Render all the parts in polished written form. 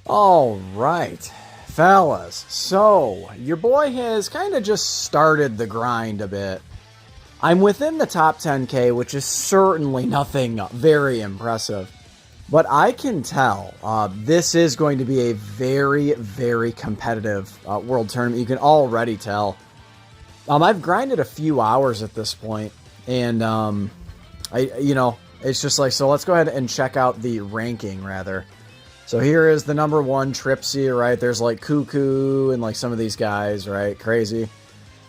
All right, fellas. So, your boy has kind of just started the grind a bit. I'm within the top 10K, which is certainly nothing very impressive. But I can tell this is going to be a very, very competitive world tournament. You can already tell. I've grinded a few hours at this point, and it's just like, so let's go ahead and check out the ranking, rather. So here is the number one Tripsy, right? There's like Cuckoo and like some of these guys, right? Crazy.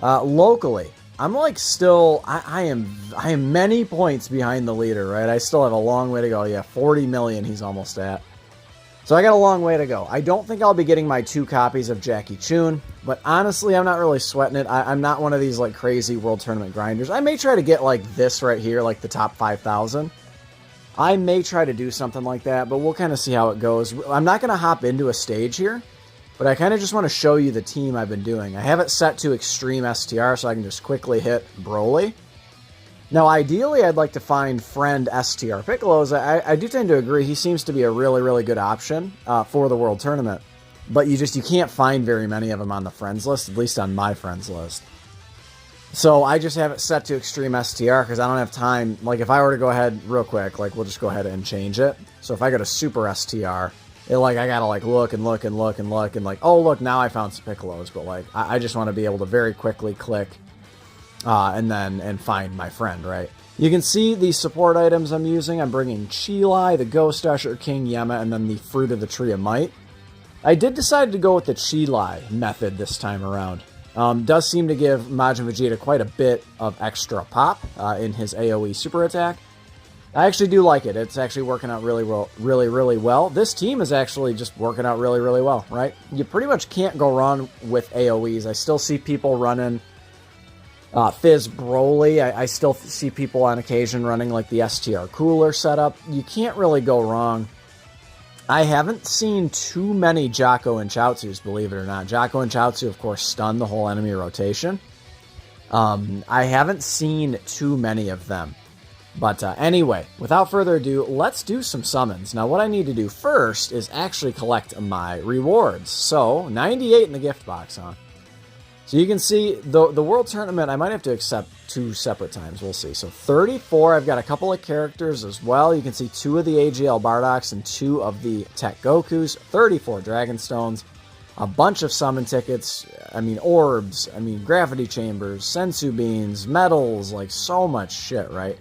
Locally, I'm like still, I am many points behind the leader, right? I still have a long way to go. Yeah, 40 million he's almost at. So I got a long way to go. I don't think I'll be getting my 2 copies of Jackie Chun, but honestly, I'm not really sweating it. I'm not one of these like crazy world tournament grinders. I may try to get like this right here, like the top 5,000. I may try to do something like that, but we'll kind of see how it goes. I'm not going to hop into a stage here, but I kind of just want to show you the team I've been doing. I have it set to Extreme STR, so I can just quickly hit Broly. Now, ideally, I'd like to find friend STR Piccolo's. I do tend to agree. He seems to be a really, really good option for the World Tournament. But you can't find very many of them on the friends list, at least on my friends list. So I just have it set to Extreme STR because I don't have time. Like, if I were to go ahead real quick, like, we'll just go ahead and change it. So if I go to Super STR, I gotta, like, look and look and look and look and, like, oh, look, now I found some Piccolos. But, like, I just want to be able to very quickly click and find my friend, right? You can see the support items I'm using. I'm bringing Chilai, the Ghost Usher, King Yema, and then the Fruit of the Tree of Might. I did decide to go with the Chilai method this time around. Does seem to give Majin Vegeta quite a bit of extra pop in his AoE super attack. I actually do like it. It's actually working out really well. This team is actually just working out really, really well, right? You pretty much can't go wrong with AoEs. I still see people running Fizz Broly. I still see people on occasion running like the STR Cooler setup. You can't really go wrong. I haven't seen too many Jocko and Chaozus, believe it or not. Jocko and Chaozu, of course, stun the whole enemy rotation. I haven't seen too many of them. But anyway, without further ado, let's do some summons. Now, what I need to do first is actually collect my rewards. So, 98 in the gift box, huh? So you can see the World Tournament, I might have to accept 2 separate times. We'll see. So 34, I've got a couple of characters as well. You can see 2 of the AGL Bardoks and 2 of the Tech Gokus. 34 Dragon Stones. A bunch of summon tickets. I mean, orbs. I mean, gravity chambers. Sensu beans. Medals. Like, so much shit, right?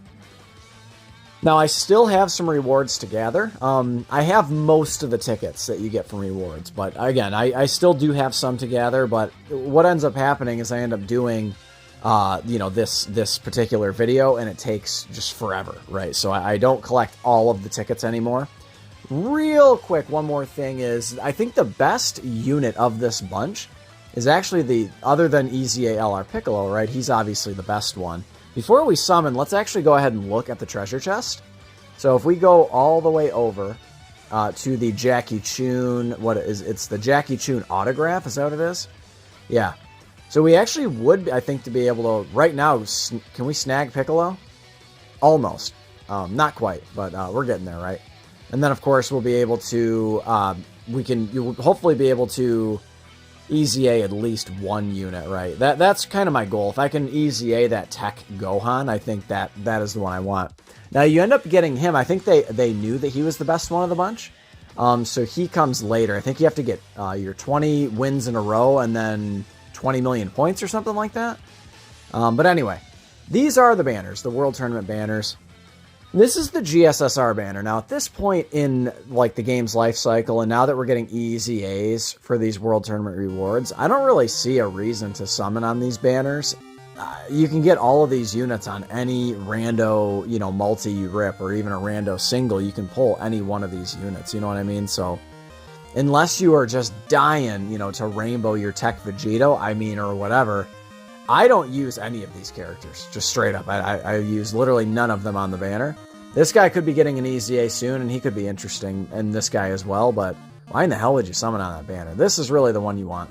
Now, I still have some rewards to gather. I have most of the tickets that you get from rewards, but again, I still do have some to gather, but what ends up happening is I end up doing, this particular video, and it takes just forever, right? So I don't collect all of the tickets anymore. Real quick, one more thing is, I think the best unit of this bunch is actually other than EZA LR Piccolo, right? He's obviously the best one. Before we summon, let's actually go ahead and look at the treasure chest. So if we go all the way over to the Jackie Chun, it's the Jackie Chun autograph, is that what it is? Yeah. So we actually would, I think, to be able to, right now, can we snag Piccolo? Almost. Not quite, but we're getting there, right? And then, of course, we'll be able to, you'll hopefully be able to EZA at least 1 unit, right? That's kind of my goal. If I can EZA that Tech Gohan, I think that is the one I want. Now, you end up getting him. I think they knew that he was the best one of the bunch. So he comes later. I think you have to get your 20 wins in a row and then 20 million points or something like that. But anyway, these are the banners, the World Tournament banners. This is the GSSR banner. Now, at this point in like the game's life cycle, and now that we're getting EZAs for these World Tournament rewards, I don't really see a reason to summon on these banners. You can get all of these units on any rando, multi-rip, or even a rando single. You can pull any one of these units, you know what I mean? So, unless you are just dying, to rainbow your Tech Vegito, or whatever, I don't use any of these characters, just straight up. I use literally none of them on the banner. This guy could be getting an EZA soon, and he could be interesting, and this guy as well, but why in the hell would you summon on that banner? This is really the one you want.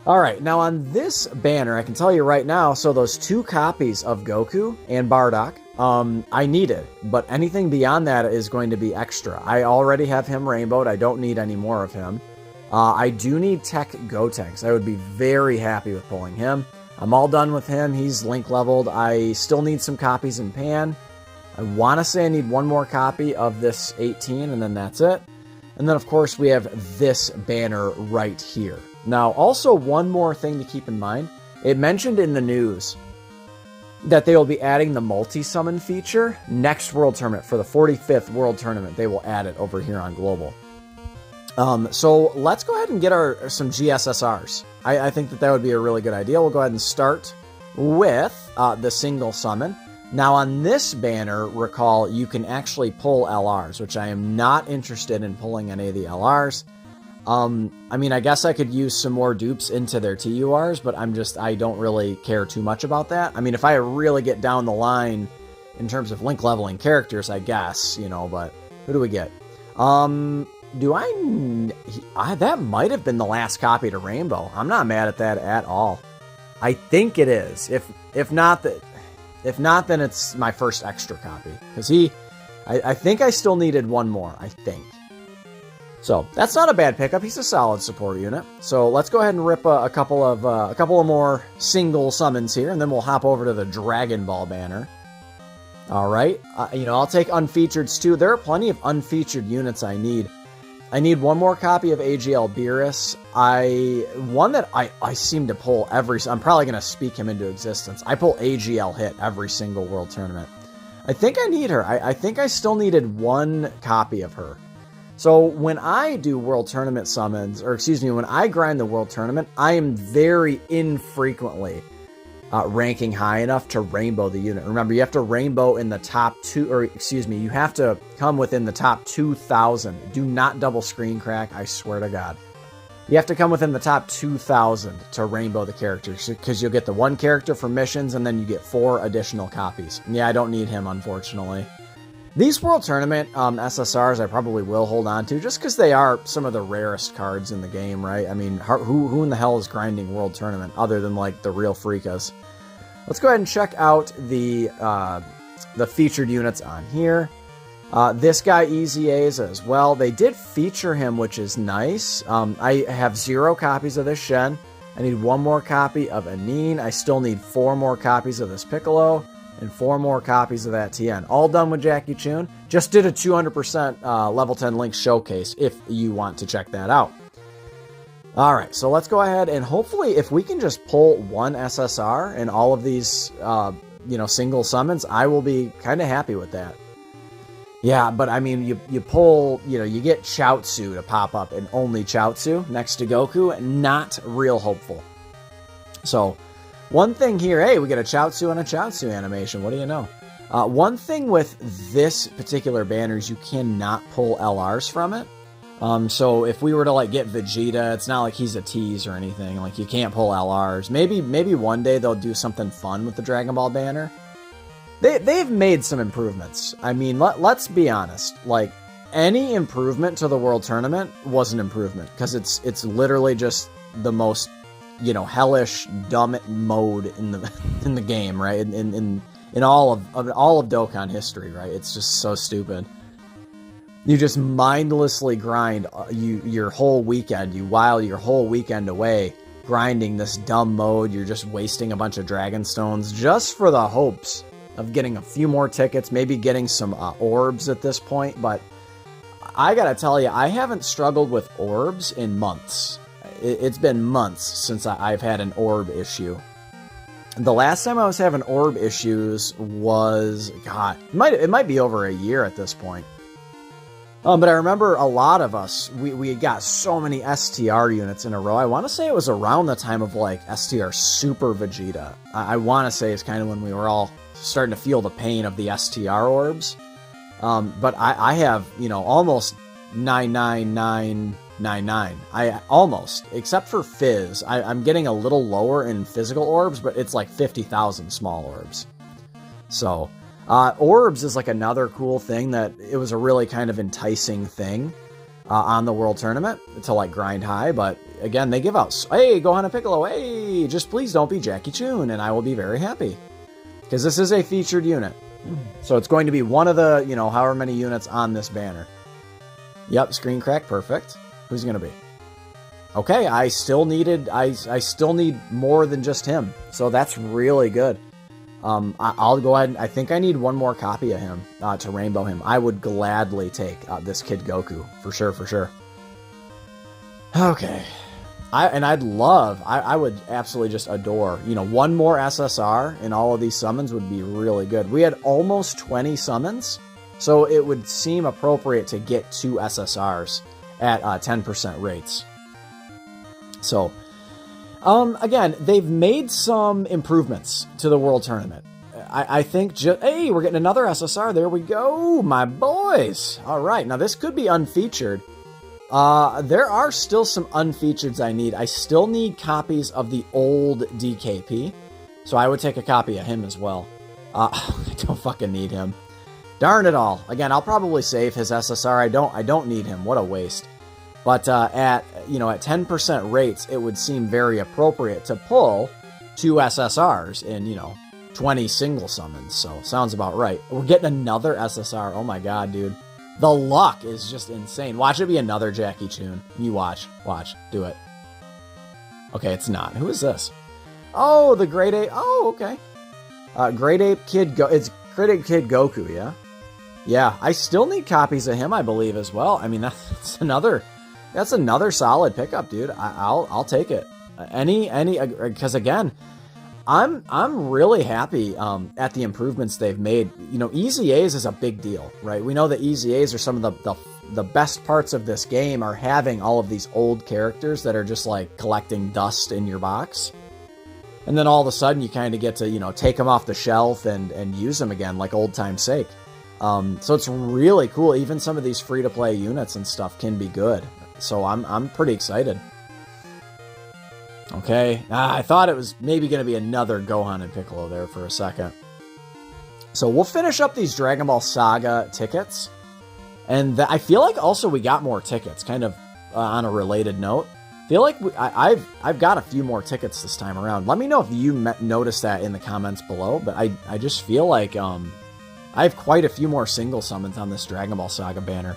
Alright, now on this banner, I can tell you right now, so those 2 copies of Goku and Bardock, I need it, but anything beyond that is going to be extra. I already have him rainbowed. I don't need any more of him. I do need Tech Gotenks. I would be very happy with pulling him. I'm all done with him. He's link leveled. I still need some copies in Pan. I want to say I need one more copy of this 18, and then that's it. And then, of course, we have this banner right here. Now, also one more thing to keep in mind. It mentioned in the news that they will be adding the multi-summon feature next World Tournament. For the 45th World Tournament, they will add it over here on Global. So let's go ahead and get some GSSRs. I think that would be a really good idea. We'll go ahead and start with the single summon. Now on this banner, recall, you can actually pull LRs, which I am not interested in pulling any of the LRs. I mean, I guess I could use some more dupes into their TURs, but I don't really care too much about that. I mean, if I really get down the line in terms of link leveling characters, I guess, you know, but who do we get? That might have been the last copy to Rainbow. I'm not mad at that at all. I think it is. If not, then it's my first extra copy. Because I think I still needed one more, I think. So that's not a bad pickup. He's a solid support unit. So let's go ahead and rip a couple of more single summons here, and then we'll hop over to the Dragon Ball banner. All right, I'll take unfeatureds too. There are plenty of unfeatured units I need. I need one more copy of AGL Beerus. One that I seem to pull I'm probably going to speak him into existence. I pull AGL Hit every single World Tournament. I think I need her. I think I still needed one copy of her. So when I do World Tournament summons, or excuse me, when I grind the World Tournament, I am very infrequently ranking high enough to rainbow the unit. Remember, you have to rainbow in the top you have to come within the top 2,000. Do not double screen crack, I swear to God. You have to come within the top 2,000 to rainbow the characters, because you'll get the one character for missions, and then you get 4 additional copies. Yeah, I don't need him, unfortunately. These World Tournament SSRs I probably will hold on to, just because they are some of the rarest cards in the game, right? I mean, who in the hell is grinding World Tournament other than, like, the real freakas? Let's go ahead and check out the featured units on here. This guy, Easy A's as well. They did feature him, which is nice. I have 0 copies of this Shen. I need 1 more copy of Anine. I still need 4 more copies of this Piccolo. And 4 more copies of that Tien. All done with Jackie Chun. Just did a 200% level 10 link showcase if you want to check that out. Alright, so let's go ahead and hopefully if we can just pull 1 SSR in all of these single summons, I will be kind of happy with that. Yeah, but I mean, you pull, you get Chaozu to pop up, and only Chaozu next to Goku, not real hopeful. So, one thing here, hey, we get a Chaozu and a Chaozu animation. What do you know? One thing with this particular banner is you cannot pull LRs from it. So if we were to get Vegeta, it's not like he's a tease or anything. Like, you can't pull LRs. Maybe one day they'll do something fun with the Dragon Ball banner. They've made some improvements. I mean, let's be honest. Like, any improvement to the World Tournament was an improvement, because it's literally just the most hellish, dumb mode in the game, right? In all of Dokkan history, right? It's just so stupid. You just mindlessly grind your whole weekend. You while your whole weekend away grinding this dumb mode. You're just wasting a bunch of Dragon Stones just for the hopes of getting a few more tickets, maybe getting some orbs at this point. But I gotta tell you, I haven't struggled with orbs in months. It's been months since I've had an orb issue. The last time I was having orb issues was, God, it might be over a year at this point. But I remember a lot of us, we got so many STR units in a row. I want to say it was around the time of STR Super Vegeta. I want to say it's kind of when we were all starting to feel the pain of the STR orbs. But I have, almost 99999. I almost, except for Fizz. I'm getting a little lower in physical orbs, but it's like 50,000 small orbs. So, orbs is another cool thing that it was a really kind of enticing thing on the World Tournament to grind high. But again, they give out, hey, Gohan Piccolo, hey, just please don't be Jackie Chun, and I will be very happy. Because this is a featured unit. So it's going to be one of the, you know, however many units on this banner. Yep, screen crack, perfect. Who's it going to be? Okay, I still need more than just him. So that's really good. I'll go ahead and I think I need one more copy of him to rainbow him. I would gladly take this Kid Goku for sure. Okay. I would absolutely just adore, you know, one more SSR in all of these summons would be really good. We had almost 20 summons, so it would seem appropriate to get 2 SSRs at 10% rates. So, again, they've made some improvements to the World Tournament. I think hey, we're getting another SSR. There we go, my boys. All right, now this could be unfeatured. There are still some unfeatured I need. I still need copies of the old DKP, so I would take a copy of him as well. I don't fucking need him. Darn it all. Again, I'll probably save his SSR. I don't need him. What a waste. But at 10% rates, it would seem very appropriate to pull 2 SSRs in, 20 single summons. So sounds about right. We're getting another SSR. Oh my god, dude. The luck is just insane. Watch it be another Jackie Chun. You watch. Watch. Do it. Okay, it's not. Who is this? Oh, the Great Ape. Oh, okay. Great Ape Kid It's Great Ape Kid Goku, yeah? Yeah, I still need copies of him, I believe, as well. I mean, that's another solid pickup, dude. I'll take it. Because again, I'm really happy at the improvements they've made. Easy A's is a big deal, right? We know that Easy A's are some of the best parts of this game are having all of these old characters that are just like collecting dust in your box. And then all of a sudden you kind of get to, take them off the shelf and use them again like old time's sake. So it's really cool. Even some of these free-to-play units and stuff can be good. So I'm pretty excited. Okay, I thought it was maybe going to be another Gohan and Piccolo there for a second. So we'll finish up these Dragon Ball Saga tickets. And I feel like also we got more tickets, kind of on a related note. I feel like I've got a few more tickets this time around. Let me know if you noticed that in the comments below. But I just feel like I have quite a few more single summons on this Dragon Ball Saga banner.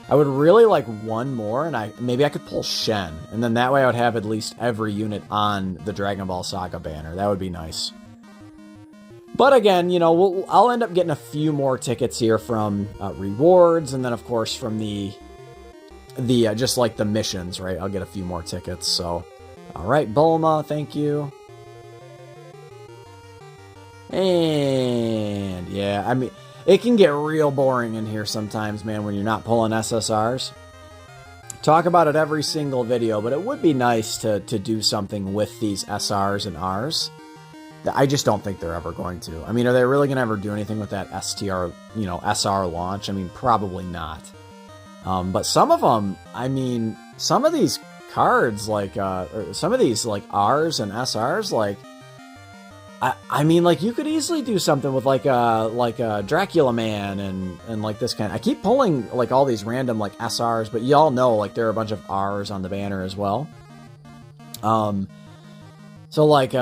I would really like one more, and maybe I could pull Shen, and then that way I would have at least every unit on the Dragon Ball Saga banner. That would be nice. But again, I'll end up getting a few more tickets here from rewards, and then of course from the just like the missions, right? I'll get a few more tickets. So, all right, Bulma, thank you. And yeah, I mean, it can get real boring in here sometimes, man, when you're not pulling SSRs. Talk about it every single video, but it would be nice to do something with these SRs and Rs. I just don't think they're ever going to. I mean, are they really going to ever do anything with that STR, SR launch? I mean, probably not. But some of them, I mean, some of these cards, like, or some of these, like, Rs and SRs, like, I mean, like, you could easily do something with, like a Dracula Man and like this kind. I keep pulling, like, all these random, like, SRs, but y'all know, like, there are a bunch of Rs on the banner as well. So, like,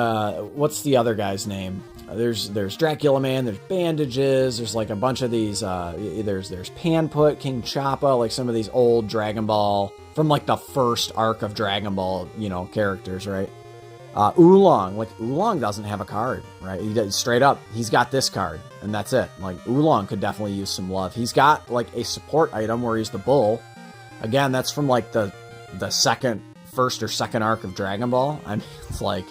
what's the other guy's name? There's Dracula Man, there's Bandages, there's, like, a bunch of these, there's Panput, King Choppa, like, some of these old Dragon Ball, from, like, the first arc of Dragon Ball, characters, right? Oolong, like, Oolong doesn't have a card, right? He does, straight up, he's got this card, and that's it. Like, Oolong could definitely use some love. He's got, like, a support item where he's the bull. Again, that's from, like, the first or second arc of Dragon Ball. I mean, it's like,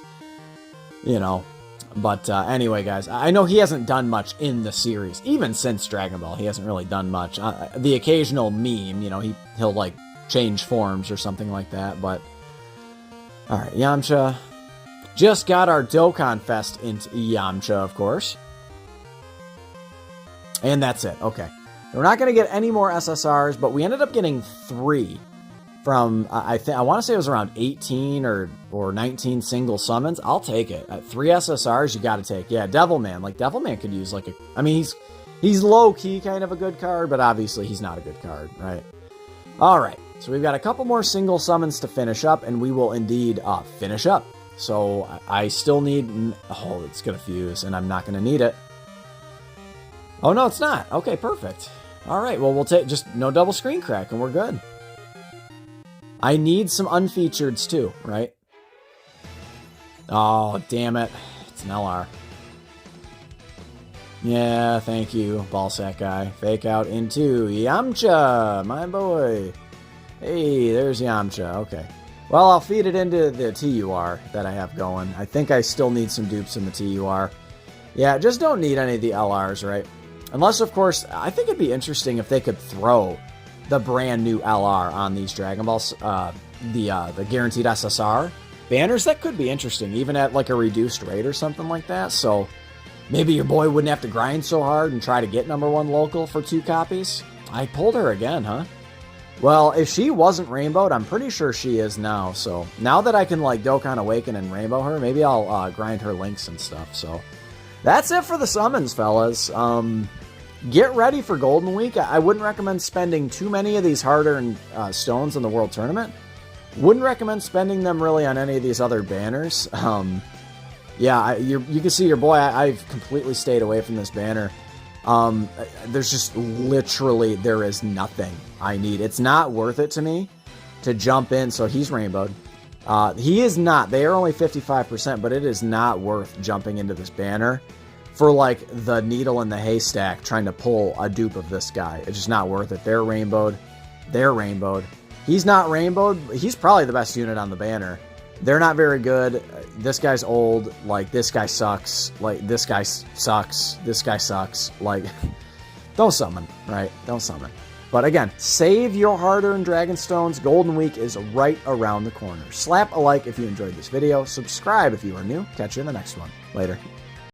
But anyway, guys, I know he hasn't done much in the series. Even since Dragon Ball, he hasn't really done much. The occasional meme, he'll, like, change forms or something like that, but... Alright, Yamcha... Just got our Dokkan Fest into Yamcha, of course. And that's it. Okay. We're not going to get any more SSRs, but we ended up getting 3 from, I want to say it was around 18 or 19 single summons. I'll take it. 3 SSRs, you got to take. Yeah, Devilman. Like, Devilman could use, like, I mean, he's low-key kind of a good card, but obviously he's not a good card, right? All right. So we've got a couple more single summons to finish up, and we will indeed finish up. So I still need... Oh, it's going to fuse, and I'm not going to need it. Oh, no, it's not. Okay, perfect. All right, well, we'll take just no double screen crack, and we're good. I need some unfeatureds, too, right? Oh, damn it. It's an LR. Yeah, thank you, ballsack guy. Fake out into Yamcha, my boy. Hey, there's Yamcha. Okay. Well, I'll feed it into the TUR that I have going. I think I still need some dupes in the TUR. Yeah, just don't need any of the LRs, right? Unless, of course, I think it'd be interesting if they could throw the brand new LR on these Dragon Balls, the guaranteed SSR banners. That could be interesting, even at like a reduced rate or something like that. So maybe your boy wouldn't have to grind so hard and try to get #1 local for 2 copies. I pulled her again, huh? Well, if she wasn't rainbowed, I'm pretty sure she is now. So now that I can like Dokkan Awaken and rainbow her, maybe I'll grind her links and stuff. So that's it for the summons, fellas. Get ready for Golden Week. I wouldn't recommend spending too many of these hard-earned stones in the World Tournament. Wouldn't recommend spending them really on any of these other banners. Yeah, you can see your boy, I've completely stayed away from this banner. There's just literally, there is nothing I need. It's not worth it to me to jump in. So he's rainbowed. He is not. They are only 55%, but it is not worth jumping into this banner for like the needle in the haystack trying to pull a dupe of this guy. It's just not worth it. They're rainbowed. They're rainbowed. He's not rainbowed. He's probably the best unit on the banner. They're not very good. This guy's old. Like, this guy sucks. Like, this guy sucks. This guy sucks. Like, don't summon, right? Don't summon. But again, save your hard-earned Dragonstones. Golden Week is right around the corner. Slap a like if you enjoyed this video. Subscribe if you are new. Catch you in the next one. Later.